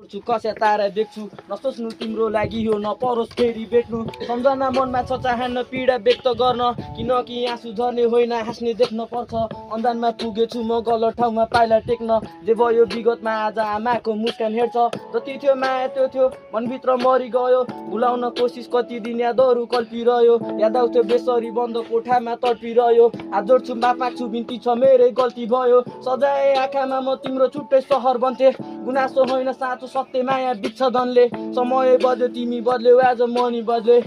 छु कस्या तारा देख्छु नसोच्नु तिम्रो लागि हो नपरोस् फेरि भेट्नु सम्झना मनमा छ चाहन्न पीडा व्यक्त गर्न किनकि आँसु झर्ने होइन हाँस्ने देख्न पर्छ अन्दानमा पुगेछु म गलत ठाउँमा पाइला टेक्न जे भयो विगतमा आज आमाको मुस्कान हेर्छ जति थियो माया त्यो थियो मनभित्र मरि गयो भुलाउन कोसिस कति दिन यादहरू कल्पिरह्यो याद आउँथ्यो बेसरी बन्द कोठामा तडपिरह्यो हात जोड्छु माफ माग्छु बिन्ती छ मेरै गल्ती भयो सजाय आँखामा म तिम्रो छुट्टै सहर बन्थे गुनासो होइन साँचो सत्य माया विच्छेदनले समय बद्ल्यो तिमी बद्ल्यौ आज म नि बद्ले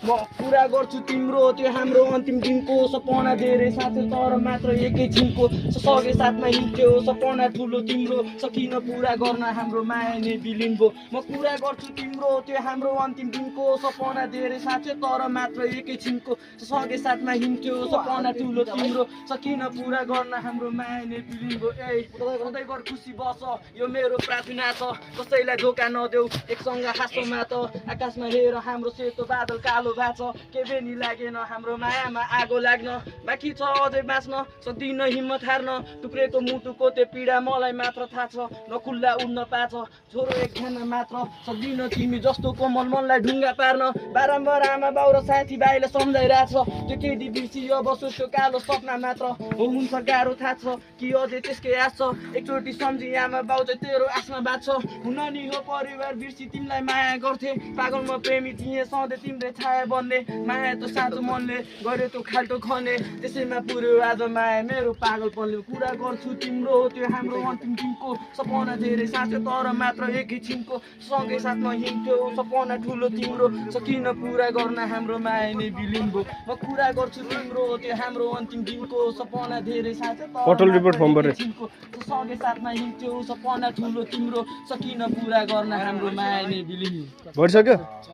म पुरा गर्छु तिम्रो त्यो हाम्रो अन्तिम दिनको सपना धेरै साथै तर मात्र एकैछिनको सगे साथमा हिँड्थ्यो सपना ठुलो तिम्रो सकिन पुरा गर्न हाम्रो माया नै विलिन भो म पुरा गर्छु तिम्रो त्यो हाम्रो अन्तिम दिनको सपना धेरै साथै तर मात्र एकैछिनको सगे साथमा हिँड्थ्यो सपना ठुलो तिम्रो सकिन पुरा गर्न हाम्रो माया नै विलिन भो सधैँभर खुसी बस यो मेरो प्रार्थना छ कसैलाई धोका नदेऊ एकसँग हाँसोमा त आकाशमा हेर हाम्रो सेतो बादल कालो के नि लागेन हाम्रो मायामा आगो लाग्न बाँकी छ अझै बाँच्न सक्दिन हिम्मत हार्न टुक्रेको मुटुको त्यो पीडा मलाई मात्र थाहा छ नखुल्ला उड्न पाछ छोरो एकजना मात्र सक्दिन तिमी जस्तो कोमल मनलाई ढुङ्गा पार्न बारम्बार आमा बाउ र साथीभाइले सम्झाइरहेछ त्यो केटी बिर्सी अब सोच्यो कालो सपना मात्र हो हुन्छ गाह्रो थाहा छ कि अझै त्यसकै आश छ एकचोटि सम्झी आमा बाउ चाहिँ तेरो आसमा बाँच्छ हुन नि हो परिवार बिर्सी तिमीलाई माया गर्थे पागल म प्रेमी थिएँ सधैँ तिम्रै छाया बन्ने माया त साँचो मनले गर्यो त्यो खाल्टो खने त्यसैमा पुर्यो आज माया मेरो पागलपनले पुरा गर्छु तिम्रो त्यो हाम्रो अन्तिम दिनको सपना धेरै साँचो तर मात्र एकैछिनको सँगै साथमा हिँड्थ्यो सपना ठुलो तिम्रो सकिन पुरा गर्न हाम्रो माया नै विलिन भो म पुरा गर्छु तिम्रो त्यो हाम्रो अन्तिम दिनको सपना धेरै साँचो पटल रिपोर्ट फर्म भरे सँगै साथमा हिँड्थ्यो सपना ठुलो तिम्रो सकिन पुरा गर्न हाम्रो माया नै विलिन भइसक्यो।